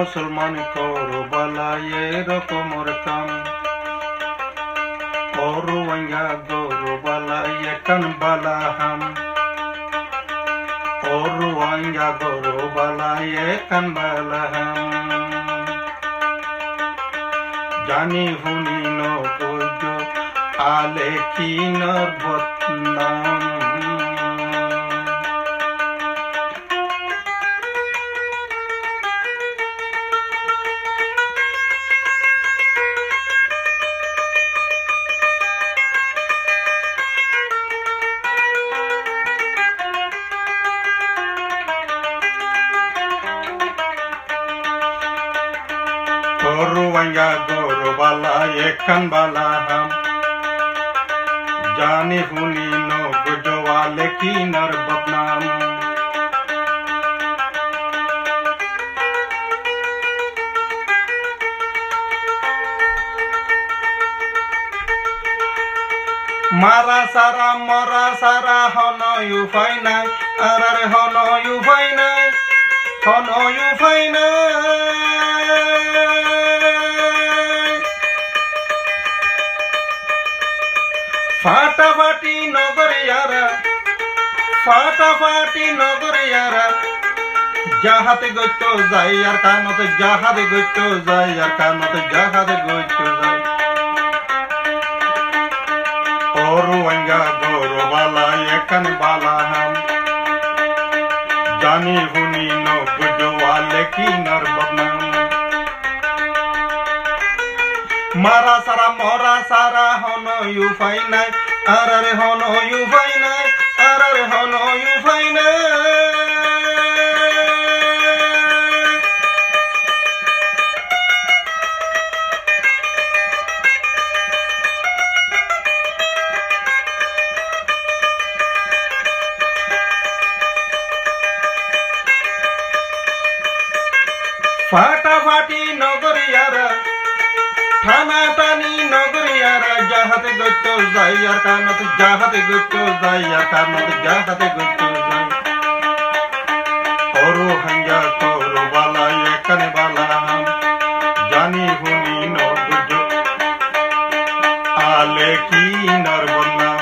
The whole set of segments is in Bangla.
মুসলমান করো বালাই এরকমর কাম করো আইয়া গরো বালাই একান বালা হাম করো আইয়া গরো বালাই একান বালা হাম জানি হুনি নবজ আলে কি নরবতনাম গরু আইয়া গরু বালা এখান বালা হাম জানি হুনি নবজওয়ালে কি নর বদনাম মারা সারা মরা সারা হন উপায় নাই আর হন উপায় নাই হন উপায় নাই ফাটাফাটি নগরিয়ারা জাহাতে গইত যাই আর কানতে জাহাতে গইত যাই আর কানতে জাহাতে গইত যাই ওরু আঙ্গা গরু বালা একান বালা হাম জানি হুনি নবজওয়ালে কি নর বদনাম মারা সারা মরা সারা হন উপায় নাই আর হন উপায় নাই আর হন উপায় নাই ফাটাফাটি নগরিয়ারা থানা টানি নগরিয়ারা জাহাতে গইত যাই আর কানতে জাহাতে গইত যাই আর কানতে জাহাতে গইত যাই করো হাঙ্গা করো বালা এখানে বালা হাম জানি হুনি নবজ আলে কি নর বদনাম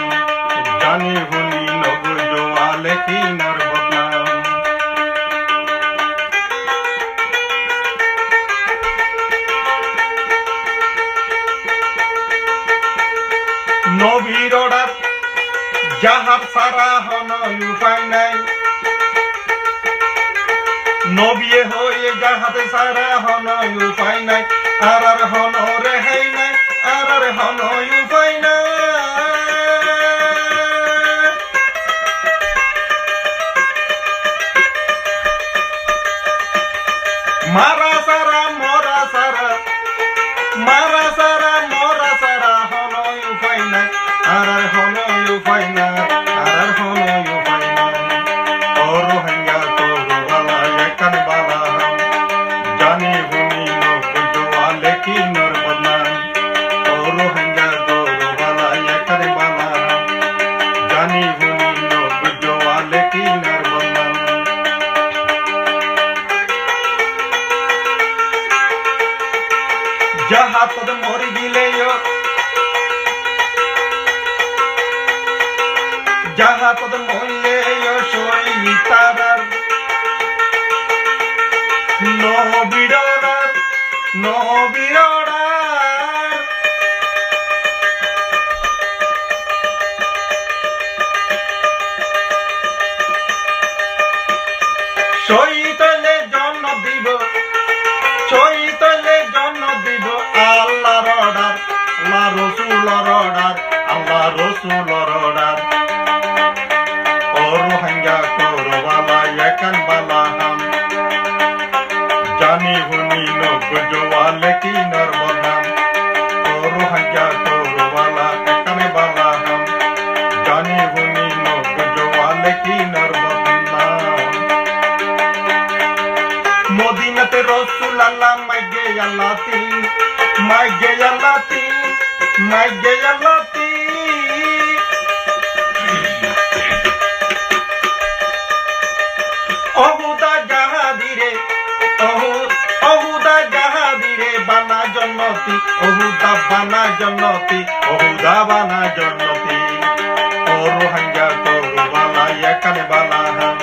জানি হুনি নবজ আলে কি নর বদনাম নবীর অর্ডার জাহাজ সারা হন উপায় নাই নবিয়ে হয়ে জাহাজে সারা হন উপায় নাই আর হন রেহাই নাই আর হন উপায় নাই মারা সারা মরা সারা মারা সারা মরা সারা হন উপায় নাই আর হন উপায় নাই আর হন উপায় নাই করো হাঙ্গা করো বালা এখান বালা হাম জানি হুনি নবজওয়ালে কি নর বদনাম করো হাঙ্গা করো বালা এখান বালা হাম জানি হুনি নবজওয়ালে কি নর বদনাম জাহাত মরি গিলেও জাহাত মরলেও সই তারার নবীরার সইতলে জন্ম দিব সইতলে জন্ম দিব আল্লাহর অর্ডার আল্লাহ রসুলের অর্ডার আল্লাহ রসুলের অর্ডার করো হাঙ্গা করো বালা একান বালা হাম জানি হুনি নবজওয়ালে কি নর বদনাম করো হাঙ্গা করো বালা একান বালা হাম জানি হুনি নবজওয়ালে কি নর বদনাম মদিনাতে রসুল আল্লাহ মাইগে আল্লাহ তিন মাইগে আল্লাহ তিন মাইগে আল্লাহ তিন অহুদা জাহাদিরে অহু জন্নতি ওহুদা বানা জন্নতি ওহুদা বানা জন্নতি ও রোহিঙ্গা করবালা একানে বালা হাম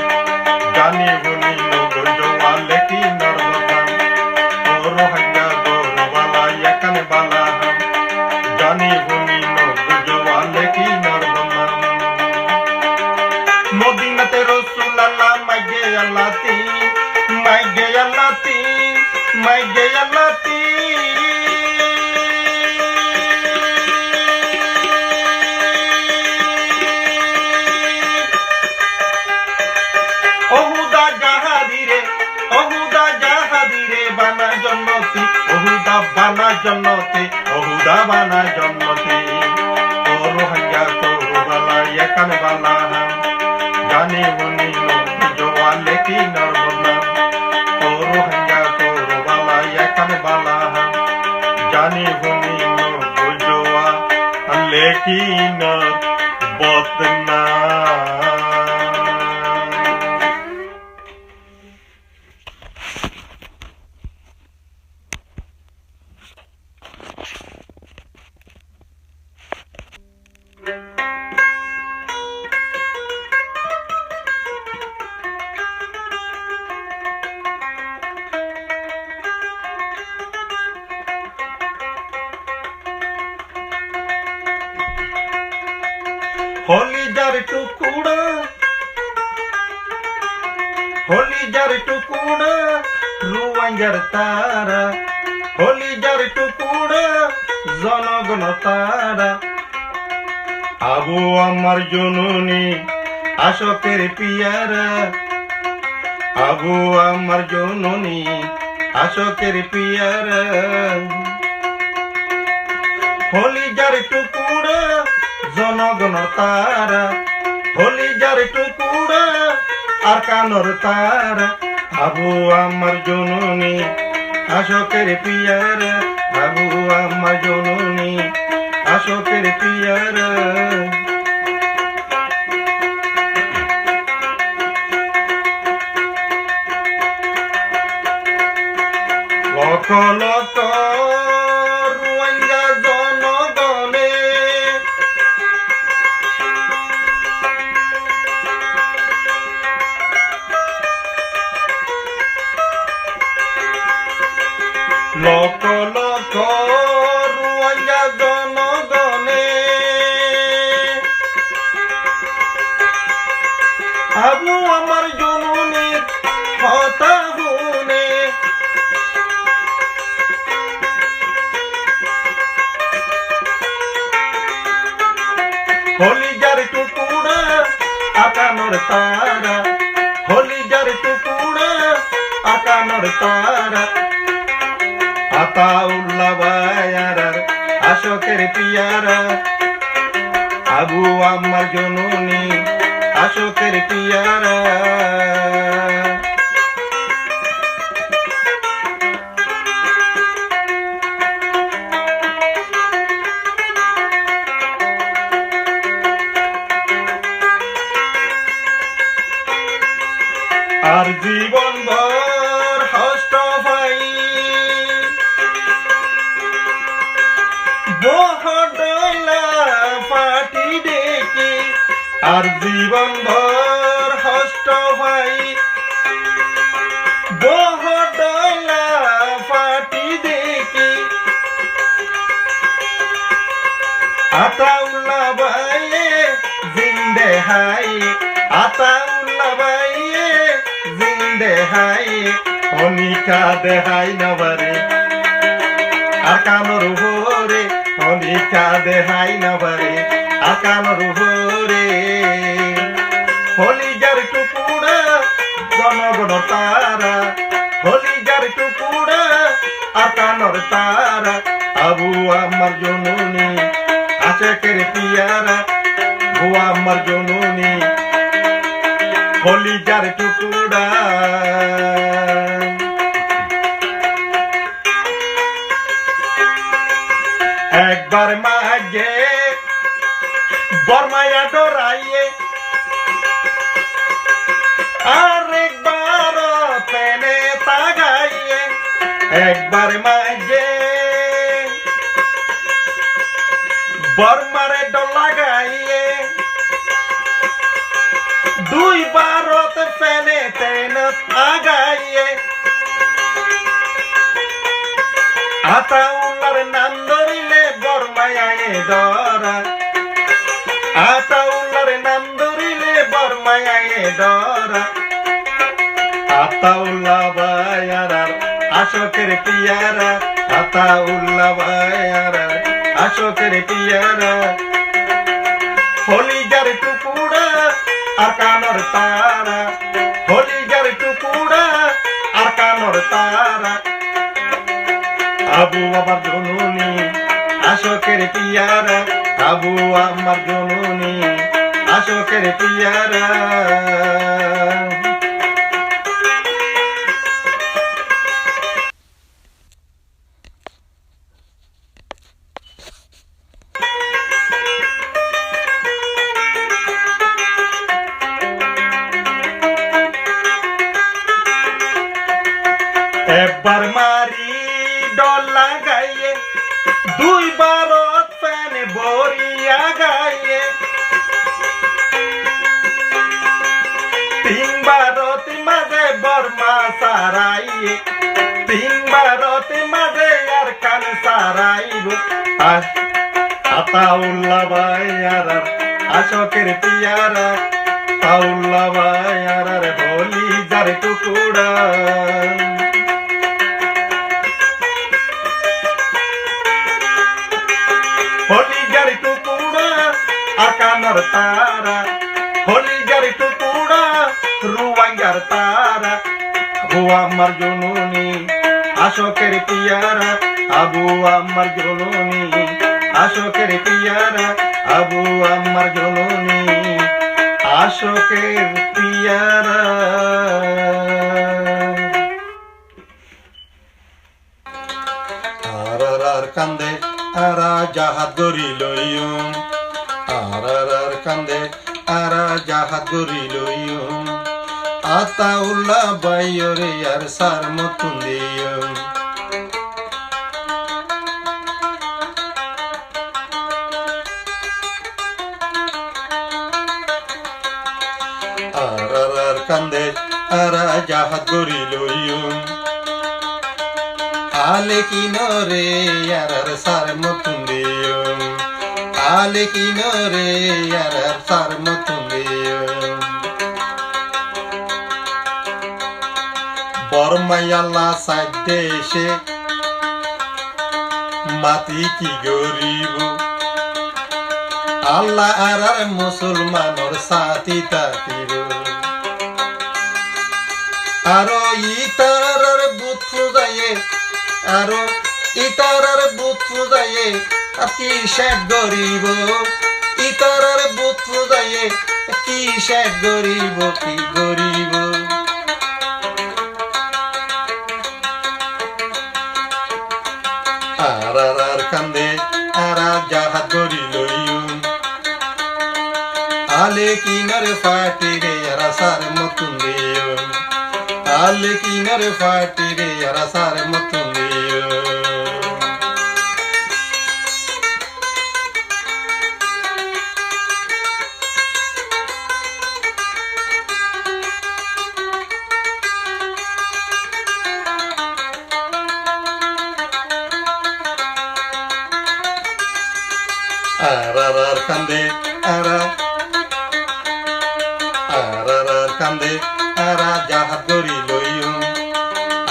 জানি বুনি নগর জওয়ালে কি নরবতাম ও রোহিঙ্গা করবালা একানে বালা হাম জানি বুনি নগর জওয়ালে কি নরবতাম মদিনাতে রাসূল আল্লাহ মাইগে আল্লাতি মাইগে আল্লাতি মাইগে আল্লাতি ওহুদা জাহাদিরে বানা জন্নতি ওহুদা বানা জন্নতি ওহুদা বানা জন্নতি ও রোহিঙ্গা করবালা একানে বালা হাম জানি বুনি নগর জওয়ালে কি নরবতাম ও রোহিঙ্গা করবালা একানে বালা হাম জানি বুনি নগর জওয়ালে কি নরবতাম। হলিজার টুকুড়া রোহিঙ্গার তারা হলিজার টুকুড়া জনগণ তারা আবু আমার জননী আশকের পিয়ারা আবু আমার জননী আশকের পিয়ারা হলিজার টুকুড়া জনগণ তারা হলিজার টুকুড়া আর কানর তারা আবু আমার জননী আশকের পিয়ারা আবু আমার জননী আশকের পিয়ারা লক্ষ লক্ষ রোহিঙ্গা জনগণে লক্ষ লক্ষ রোহিঙ্গা জনগণে আবু আমার জননীর কথা শুনে হলিজার টুকুড়া আকানোর তারা হলিজার টুকুড়া আকানোর তারা আতাউল্লাহ বায়ারার আশকের পিয়ারা আবু আমার জননী আশকের পিয়ারা আর জীবন ভর হস্ত ভাই বহডলা পাটি দেখি আর জীবন ভর হস্ত ভাই বহডলা পাটি দেখি আতাউল্লাহ ভাইয়ে জিন্দে হাই আতাউল্লাহ ভাইয়ে জিন্দে হাই অনিকা দেহাই নবরে আকানোর ভোরে অনিকা দেহাই নবরে আকানোর ভোরে হলিজার টুকুড়া জনগণ তারা হলিজার টুকুড়া আকানোর তারা আবু আমার জননী আশকের পিয়ারা বুয়া আমার জননী হলিজার টুকুড়া একবার মাঝে বর্মায়া ডরাইয়ে আরেকবার পেনে তাগাইয়ে একবার মাঝে বর্মারে ডলা গাইয়ে দুই বারত ফেনে তেন আগাইয়ে আতাউল্লার নাম ধরিলে বর্মায় ডরা আতাউল্লার নাম ধরিলে বর্মায় ডরা আতাউল্লাহ বায়ারার আশোকের পিয়ারা আতাউল্লাহ বায়ারার আশোকের পিয়ারা হলিজার টুকুড়া আর কানর তারা হলিজার টুকুড়া আর কানর তারা আবু আমার জননী আশোকের পিয়ারা আবু আমার জননী আশোকের পিয়ারা একবার মারি ডলা গাইয়ে দুই বারত ফেনে বরিয়া গাইয়ে তিন বারত মাঝে বর্মা সারাইয়ে তিন বারত মাঝে আর কান সারাইব আতাউল্লাহ বায়ারার আশোকের পিয়ারা আতাউল্লাহ বায়ারার হলিজার টুকুড়া হলিজার টুকুড়া আকানর তারা হলিজার টুকুড়া রুয়াঙ্গার তারা আবু আমার জননী আশোকের পিয়ারা আবু আমার জননী আশোকের পিয়ারা আবু আমার জননী আশোকের পিয়ারা আর কান্দে আরা জাহাজ গরি লইয়ুম আর কান্দে আরা জাহাজ গরি লইয়ুম আতাউল্লাহ বাইয়রে আর সার মতুন দিয়ুম আর কান্দে আরা জাহাজ গরি লইয়ুম আলে কিনরে আর সার মতুন দিয়ুম আলে কিনরে আর সার মতুন দিয়ুম বর্মায়াল্লাহ সাইডে এসে মাতি কি গরিব আল্লাহ আর মুসলমানর সাথী থাকিব আরো ইতারার বুত ফুজায়ে আরো ইতারার বুত ফুজায়ে কি শেখ গরিব ইতারার বুত ফুজায়ে কি শেখ গরিব কি গরিব আর কান্দে আরা জাহাজ গরি লইয়ুম আলে কিনার ফাটি রে আরা সার মতুন দিয়ুম আলে কিনার ফাটি রে আরা সার মতুন দিয়ুম আর কান্দে আরা কান্দে আরা জাহাজ গরি লইয়ুম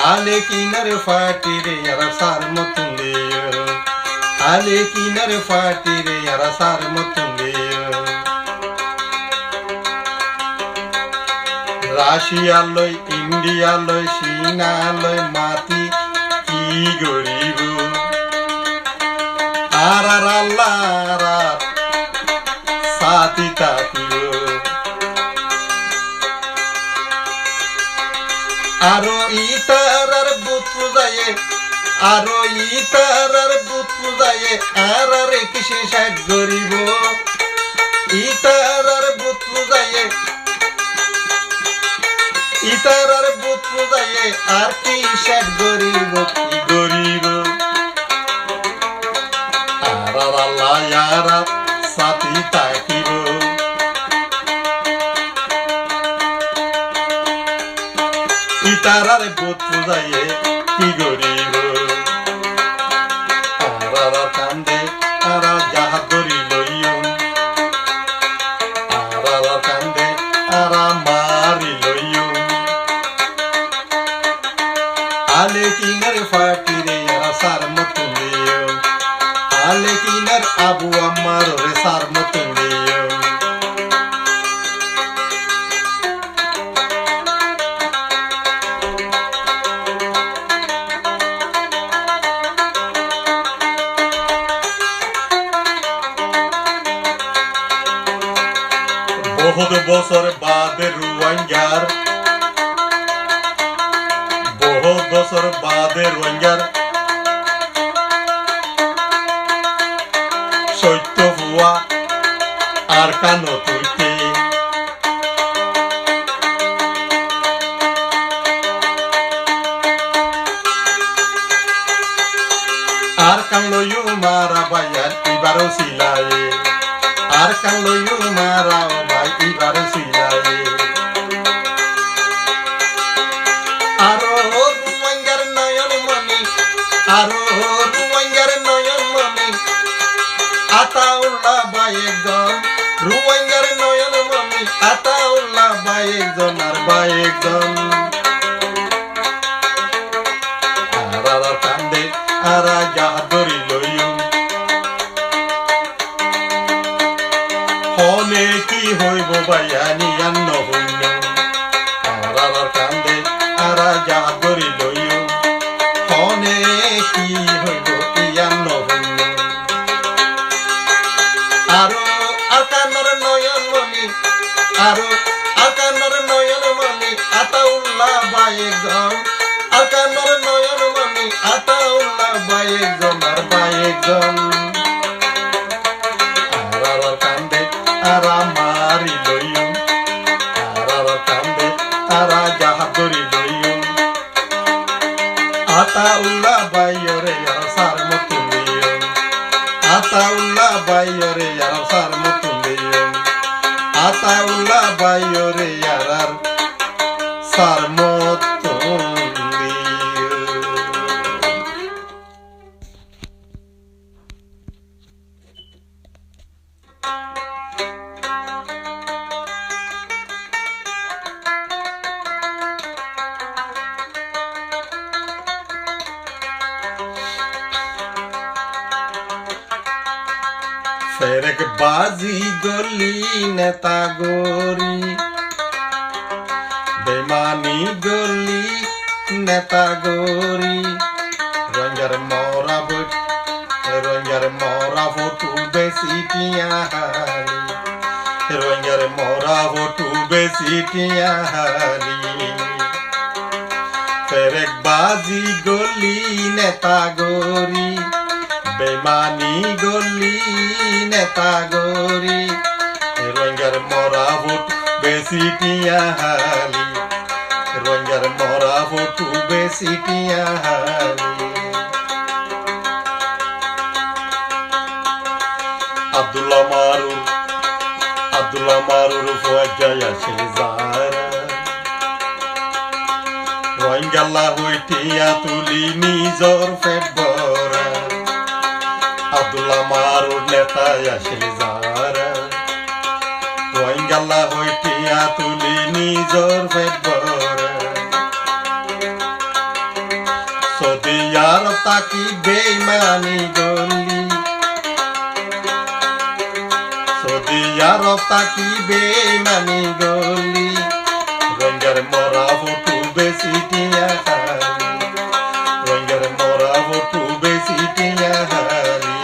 আলে কিনার ফাটি রে আরা সার মতুন দিয়ুম আলে কিনার ফাটি রে আরা সার মতুন দিয়ুম রাশিয়া লই ইন্ডিয়া লই চীনা লই মাতি কি গরিব আর আল্লাহ সাথী থাকিব আরো ইতারার বুত ফুজায়ে আরো ইতারার বুত ফুজায়ে আর রে কিসে শেখ গরিব ইতারার বুত ফুজায়ে ইতারার বুত ফুজায়ে আর কি শেখ গরিব কি গরিব আর আল্লাহ আরা সাথী থাকিব ইতারারে বোধ পূজাইয়ে কি গরিব আরা কান্দে আরা যাহা ধরি লইও আরা কান্দে আরা মারি লইও আলে কিনারে ফাটিরে আরা সার মতন দিও আলে কিনার আবু আমার রে সার মতন দিও বহুত বছর বাদে রোহিঙ্গার বহুত বছর বাদে রোহিঙ্গার সত্য হুয়া আর কানো তুইতে আর কান লইও মারা বাইয়ার ইবারও সিলায়ে আর কান লইও মারা ভাই ইবারও সিলায়ে আরো রোহিঙ্গার নয়ন মনি আরো রোহিঙ্গার নয়ন মনি আতাউল্লাহ ভাই একজন রোহিঙ্গার নয়ন মনি আতাউল্লাহ ভাই একজন আর ভাই একজন আরা কান্দে আরা যাহা ধরি লইও হলে কি হইব বাইয়ানি আন্ন হইল আরা কান্দে আরা যাহা ধরি লইও হলে কি হইব ইয়ান্ন হইল আরো আকানর নয়ন মনি আরো আকানর নয়ন মনি আতাউল্লাহ ভাই একজন আকানর নয়ন মনি আতাউল্লাহ ভাই একজন আর ভাই একজন আরা কান্দে আরা মারি লইও আরা কান্দে আরা যাহা ধরি লইও আতাউল্লাহ ভাই রে আর সার মতন দিও আতাউল্লাহ ভাই রে আর সার মতন দিও আতাউল্লাহ ভাই রে আর সার মতন দিও फेरक बाजी गली नेता गोरी बेमानी गली नेता गोरी रंगर मोरा फोटू बेसिटिया हाली रंगर मोरा फोटू बेसिटिया हाली फेरक बाजी गली नेता गोरी बेमानी गली नेता गोरी रंगर मोरा भोट बेसिटिया हाली रंगर मोरा भोट बेसिटिया हाली अब्दुल्ला मारूर फौजया शेजारा रंगला हইটিয়া তুলি নিজর পেট ভরা আব্দুল্লাহ মারুর নেতা আসিল যারা রোহিঙ্গাল্লা হইটিয়া তুলি নিজর পেট ভরা সৌদি আরব তাকি বেইমানি গলি সৌদি আরব তাকি বেইমানি গলি রোহিঙ্গার মরা ফটো বেসিটিয়া হালি রোহিঙ্গার মরা ফটো বেসিটিয়া হালি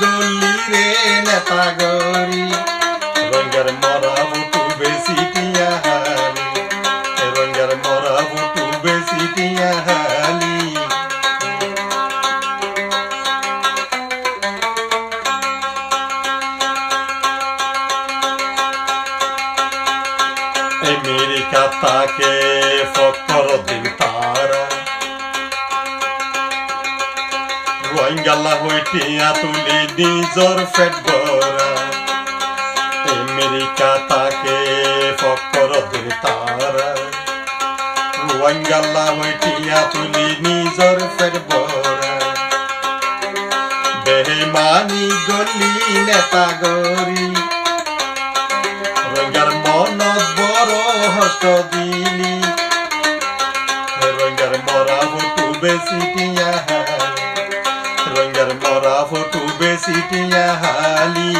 গলি রে নেতা গরি রঙ্গার মরা বুটু বেশি টিয়া হালি রঙ্গার মরা বুটু বেশি টিয়া হালি আমেরিকা তাকে ফকর দিন তারা রোহিঙ্গালা হইটিয়া তুলি নিজর ফেট গরা আমেরিকা তাকে ফকর দিন তারা রোহিঙ্গালা হইটিয়া তুলি নিজর ফেট গরা বেমানি গলি নেতা গরি রঙ্গার মনত বড় হস্ত দিলি রঙ্গার মরা ফটু বেশি টিয়া হালি রঙ্গার মরা ফটু বেশি টিয়া হালি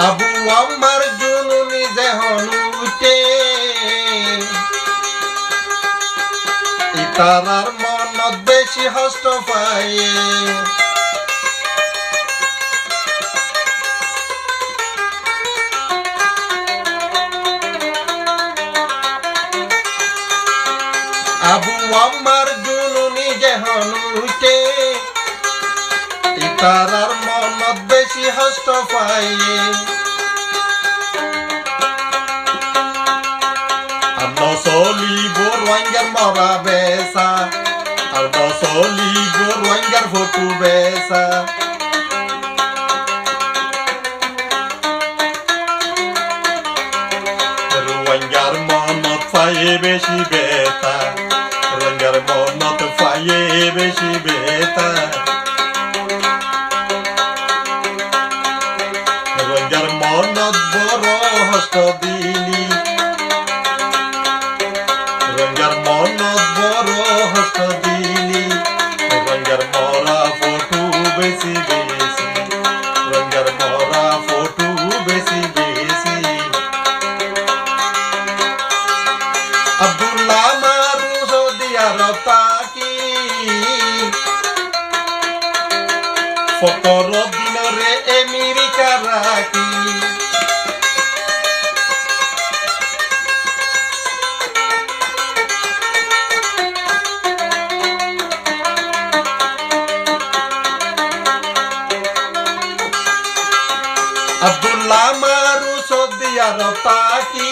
আবু আমার জুনুনি যেহন উঠে ইতারার মনত বেশি হস্ত পায়ে আবু আমার জুনুনি যেহন উঠে ইতারার মনত বেশি হস্ত পায়ে Soli borwangar mora besa Aldo soli borwangar fotu besa Ruwangar monot faye beshi beta Ruwangar monot faye beshi beta Ruwangar monot boro hosto dili রঙ্গার মনত বড় হস্ত দিলি রঙ্গার মরা ফটু বেশি বেশি রঙ্গার মরা ফটু বেশি বেশি আব্দুল্লাহ মারু সৌদিয়ার তাকি ফকর দিনরে আমেরিকা রাখি আব্দুল্লাহ মারু সৌদিয়ার তাকি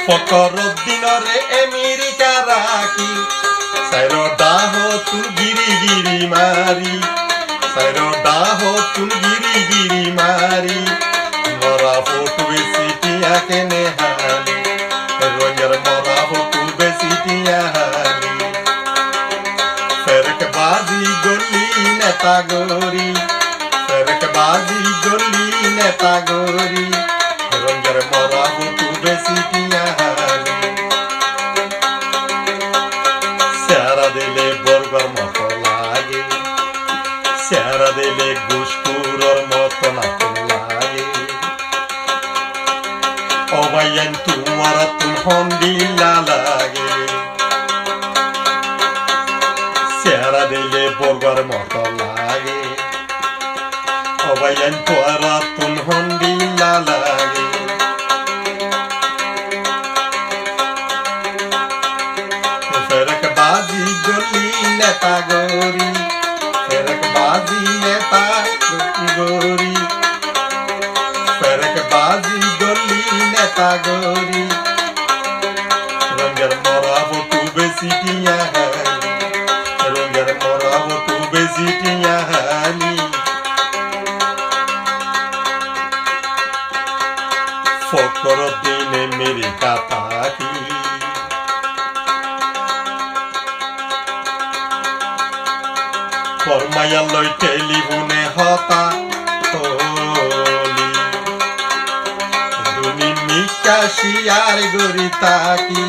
ফকর দিনরে আমেরিকা রাখি সাইর ডাহ তুন গিরি গিরি মারি সাইর ডাহ তুন গিরি গিরি মারি মরা ফটু বেশি টিয়া কেনে হালি রঙের মরা ফটু বেশি টিয়া হালি ফেরক বাজি গলি নেতা গরি বাজি গলি নেতা গরি রঙ্গের মরা বুটু বেশি টিয়া হালি সেরা দিলে বর্গর মতো লাগে সেরা দিলে গুসকুরর মতো নাতো লাগে অবায়ান তোমার তুল হন্দিলা লাগে সেরা দিলে বর্গর মতো লাগে অবায়ান তোরা তুল হন্দিলা লাগে ফেরক বাজি গলি নেতা গরি ফেরক বাজি নেতা গরি ফেরক বাজি গলি নেতা গরি রঙ্গের মরা বটু বেশি টিয়া হালি রঙ্গের মরা বটু বেশি টিয়া হালি ফকর দিনে আমেরিকা তাকি ফরমায়া লই টেলিফোনে হতা তলি দুনি নিকাশিয়ার গরি তাকি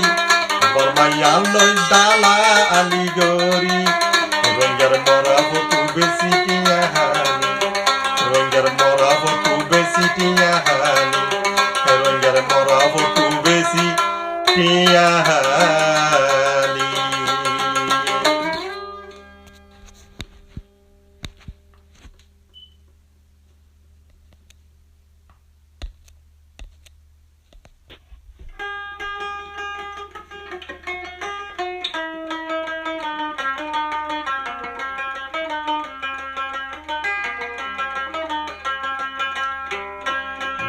ফরমায়া লই দালা আলি গরি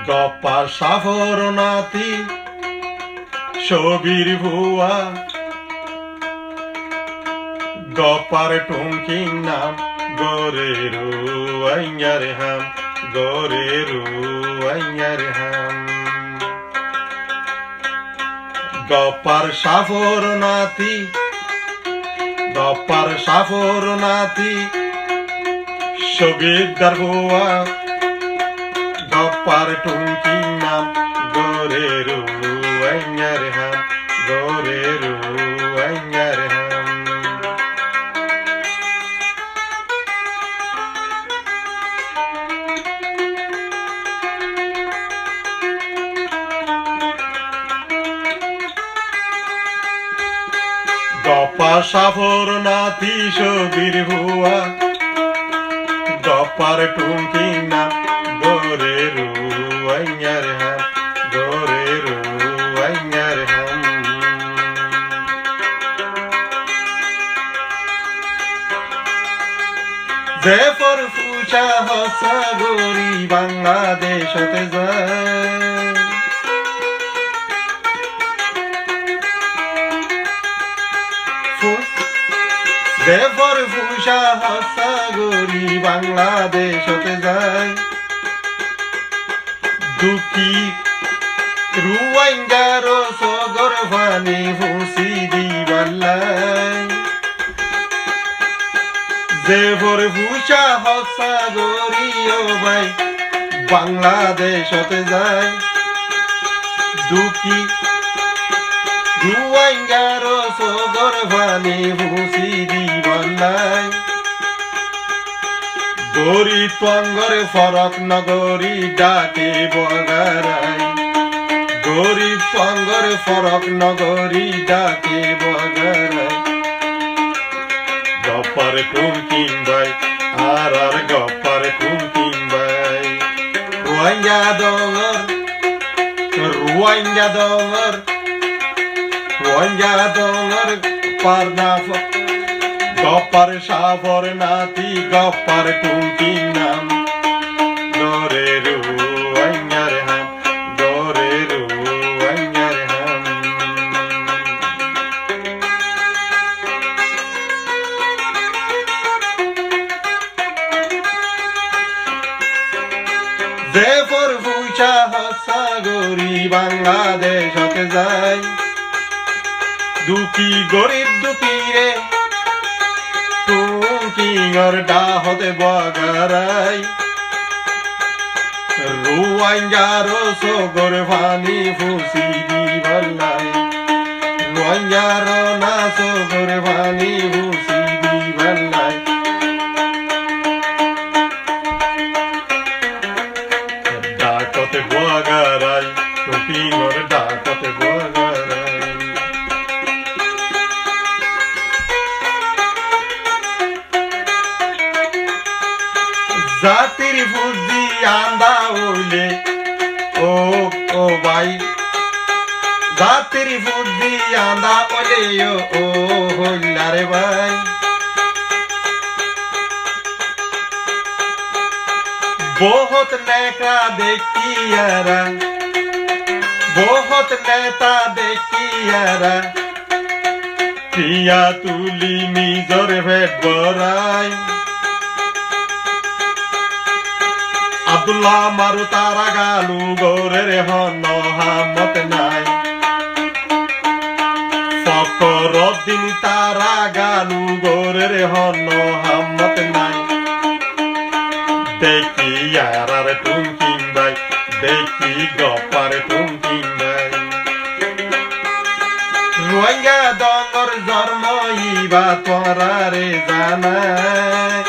গপ্পা সাফর নাতি সবির ভুয়া গপ্পার টুঙ্কি নাম গোরে রুয়াইয়ার হাম গোরে রুয়াইয়ার হাম গপ্পার সাফর নাতি গপ্পার সাফর নাতি সবিদার ভুয়া গপ্পার টুঙ্কি নাম গোরে রুয়াইয়ার হাম গোরে রুয়াইয়ার হাম গপ্পা সাফর নাতি সবির ভুয়া গপ্পার টুঙ্কি নাম গোরে রুয়াইয়ার হাম গোরে রুয়াইয়ার হাম জেফর ফুচা হসা গরি বাংলাদেশতে যায় জেফর ফুচা হসা গরি বাংলাদেশতে যায় দুঃখী রুয়াইঙ্গার সগর ফানি ফুসি দিবাল্লাই জেফর ফুচা হসা গরি ও ভাই বাংলাদেশতে যায় দুঃখী রুয়াইঙ্গার সগর ফানি ফুসি দিবাল্লাই গরি তঙ্গর ফরক নগরী ডাকে বগারাই গরি তঙ্গর ফরক নগরী ডাকে বগারাই গপ্পার টুঙ্কিং ভাই আর গপ্পার টুঙ্কিং ভাই রুয়াইঙ্গা ডঙ্গর রুয়াইঙ্গা ডঙ্গর রুয়াইঙ্গা ডঙ্গর পারনা গপ্পার সাফর নাতি গপ্পার টুঙ্কি নাম গোরে রুয়াইয়ার হাম গোরে রুয়াইয়ার হাম জেফর ফুচা হসা গরি বাংলাদেশতে যায় দুঃখী গরিব দুঃখীরে টুঙ্কিঙর ডাহতে বগারাই রুয়াইঙ্গার সগর ফানি ফুসি দিবাল্লাই রুয়াইঙ্গার না সগর ফানি ফুসি দিবাল্লাই ডাকতে বগারাই টুঙ্কিঙর ডাকতে বগারাই জাতির বুদ্ধি আন্দা হইলে ও ভাই জাতির বুদ্ধি আন্দা হইলে ও হইলারে ভাই বহুত নেতা দেখিয়ারা বহুত নেতা দেখিয়ারা টিয়া তুলি নিজর ভেট বরাই আব্দুল্লাহ মারু তারা গালু গোরের হন হামত নাই ফকরউদ্দিন তারা গালু গোরের হন হামত নাই দেখি আর টুঙ্কিং ভাই দেখি গপ্পার টুঙ্কিং ভাই রোহিঙ্গা ডঙ্গর জন্ম ইবা তোরারে জানায়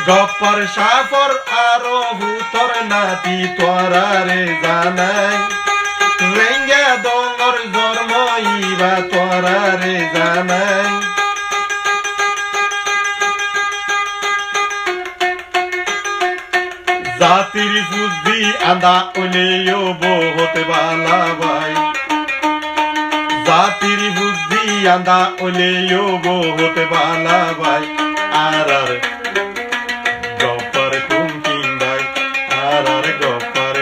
গপ্পার সাফর আরো ভূতর নাতি তোরারে জানায় রোহিঙ্গা ডঙ্গর জন্ম ইবা তোরারে জানায় জাতির বুদ্ধি আন্দা ওলেও বহুত বালা ভাই জাতির বুদ্ধি আন্দা ওলেও বহুত বালা ভাই আর গপ্পার টুঙ্কিং ভাই আর গপ্পার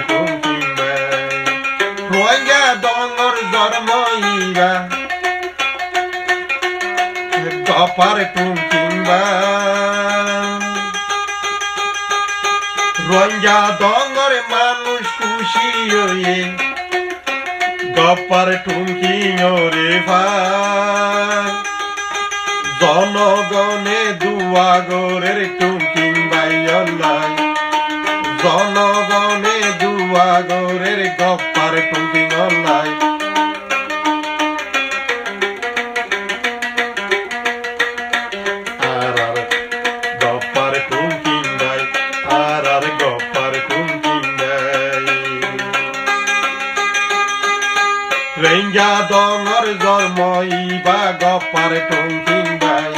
গপার টুমকিংবা রঞ্জা দঙ্গরে মানুষ খুশি হয়ে গপার টুমকিং রে ভাই জনগণে দুয়াগরের টুমকিং বাইলাই জনগণে দুয়াগরের গপার টুমকিং অলাই রেঞ্জা দঙর জন্ম ইবা গপার টুমকিং বাই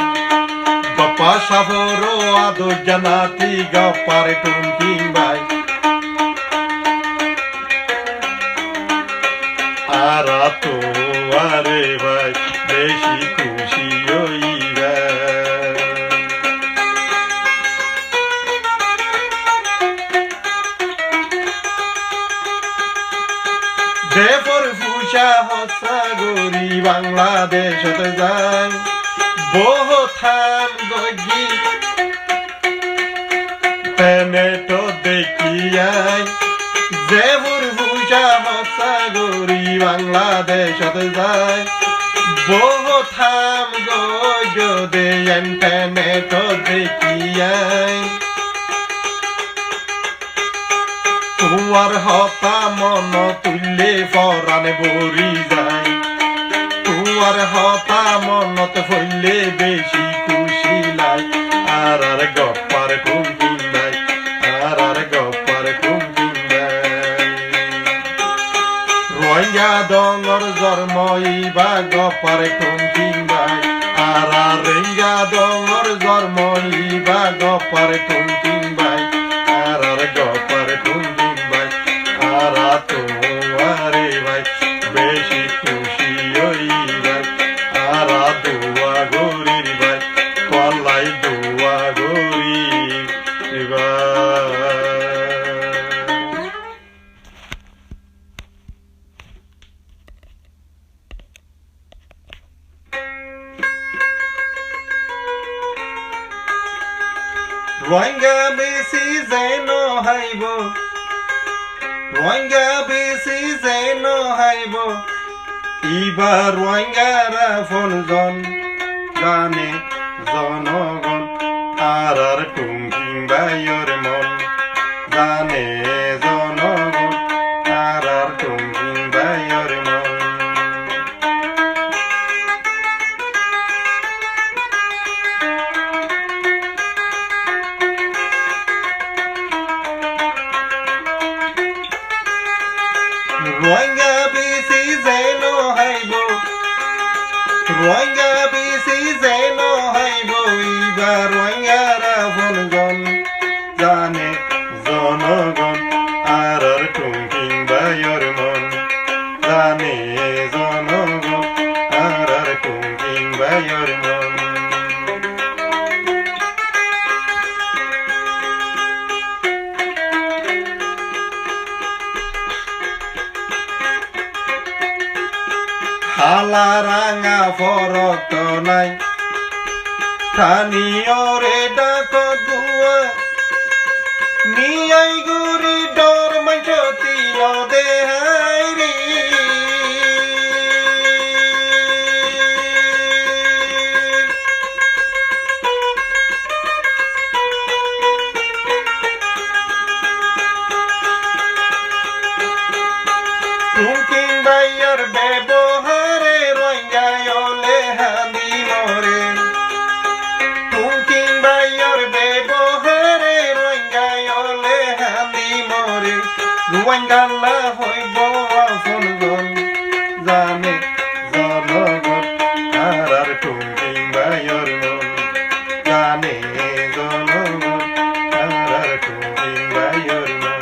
গপা সাবর আদো জানাতি গপার টুমকিং বাই আরা তো আরে ভাই বেশি খুশি হইবা দেবর ফুসা হসাগরি বাংলাদেশত যায় বহুথাম গগি পেনেটো দেখিয়াই দেবর ফুসা হসাগরি বাংলাদেশত যায় বহুথাম গজদে পেনেটো দেখিয়াই তোমার হতা মন তুললে ফরানে ভরি যায় তোমার হতা মনত হইলে বেশি খুশি লাই আর গপার টুমকিং বাই আর গপার টুমকিং বাই রোহিঙ্গা দঙর জন্ম ইবা গপার টুমকিং বাই আর রোহিঙ্গা দঙর জন্ম ইবা গপার টুমকিং বাই আর গপার টুমকিং আরা তো আরে ভাই বেশি খুশি হইবাই আরা দোয়া গরির ভাই পাল্লাই দোয়া গরির ভাই রোহিঙ্গা বেশি যেন হাইব রোহিঙ্গা বেশি যেন হাইব ইবার রোহিঙ্গারা ফোনজন জানে জনগণ আর টুমকিং বাইয়ের মন জানে জনগণ আর টুমকিং বাইয়ের মন রোহিঙ্গা বেশি যেন হাইব রোহিঙ্গা বেশি যেন হাইব ইবার রোহিঙ্গারা ফোনজন জানে জনগণ আর টুমকিং বাইয়ের মন জানে জনগণ আর টুমকিং বাইয়ের মন হালা রাঙা ফরক তো নাই স্থানীয় রে ডাক দুয়া নিয়াই গুরি ডর মাইছতি দেহাই রে টুমকিং বাইয়ের ব্যবহারে রোহিঙ্গায়লে হাঁদি মরে টুমকিং বাইয়ের ব্যবহারে রোহিঙ্গায়লে হাঁদি মরে রোহিঙ্গালা হইব ফোনজন জানে জনগণ আর টুমকিং বাইয়ের মন জানে জনগণ আর টুমকিং বাইয়ের মন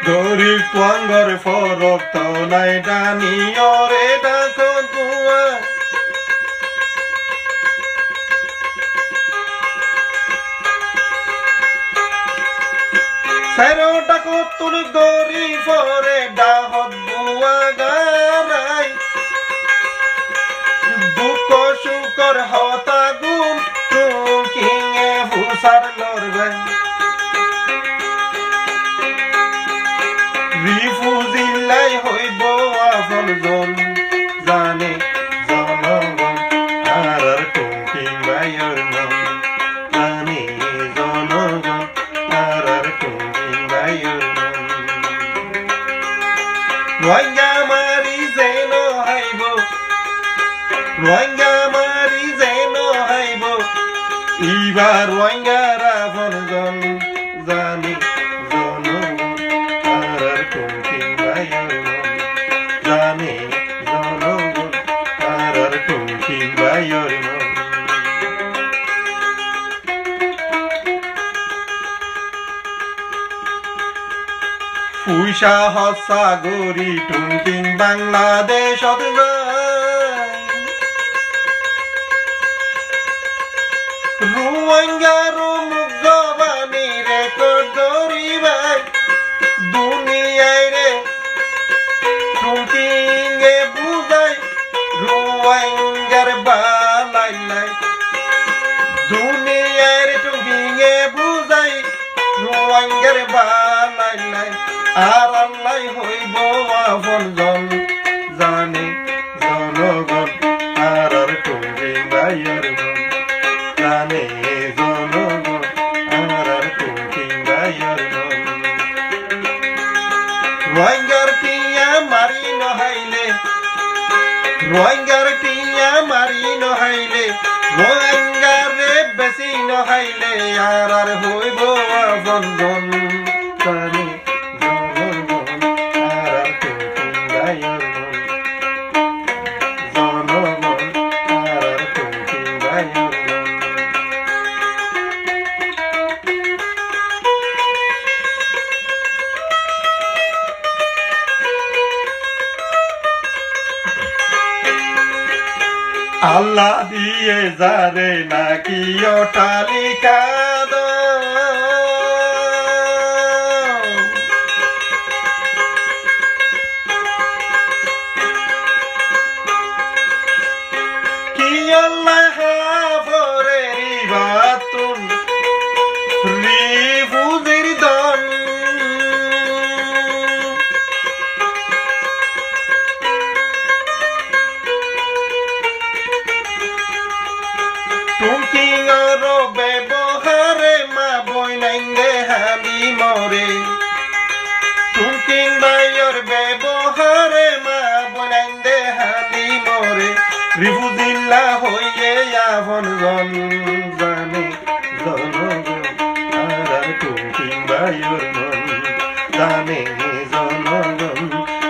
গরিব তোয়াঙ্গর ফরক তো নাই ডানিও রে ডাক দুয়া সেরোটা কতুর দড়ি পরে ডাহত বুয়া গারাই দুঃখ সুখর হতা গুণ টুকিঙে হুসার লড়বে রিফুজিল্লাই হইব আপন জন জানে জনগণ আর টুকিং বাইর নাম জানে জনগণ আর টুকিং বাইর নাম রোহিঙ্গা মারি যেন হাইব রোহিঙ্গা মারি যেন হাইব ইবার রোহিঙ্গারা আপন জন জানে জানে জনগণ আর টুকি বাইর নাম পুইসা হসা গরি টুকিং বাংলাদেশত যায় রোহিঙ্গার মুগ্ধবাণী রেকর্ড করিবাই দুনিয়ায় রে টুকিঙে বুঝাই রোহিঙ্গার বালাই লাই দুনিয়ার টুকিঙে বুঝাই রোহিঙ্গার বালাই লাই আর আল্লাহ হইব আপন জন জানে জনগণ আর টুকিং বাইর নাম জানে জনগণ আর টুকিং বাইর নাম রোহিঙ্গার টিয়া মারি নহাইলে রোহিঙ্গার টিয়া মারি নহাইলে রোহিঙ্গার রে বেশি নহাইলে আর হইব আপন জন জানে জনগণ আর টুকিং বাইর নাম জনগণ আর টুকিং বাইর নাম আল্লাহ দিয়ে যারে নাকি অটালিকা কি আল্লাহ ভরে রিবাতুন রিফুজির দন টুকিঙর ব্যবহারে মা বইনাইঙ্গে হাবি মরে টুকিং বাইর ব্যবহারে মা বইনাইঙ্গে হাবি মরে রিফুজিল্লা হইয়ে আপন জন জানে জনগণ আর টুকিং বাইর নাম জানে জনগণ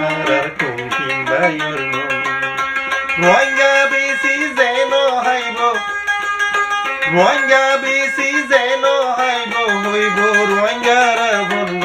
আর টুকিং বাইর নাম রোহিঙ্গা বেশি যেন হাইব রোহিঙ্গা বেশি যেন হাইব হইব রোহিঙ্গার বন্ধ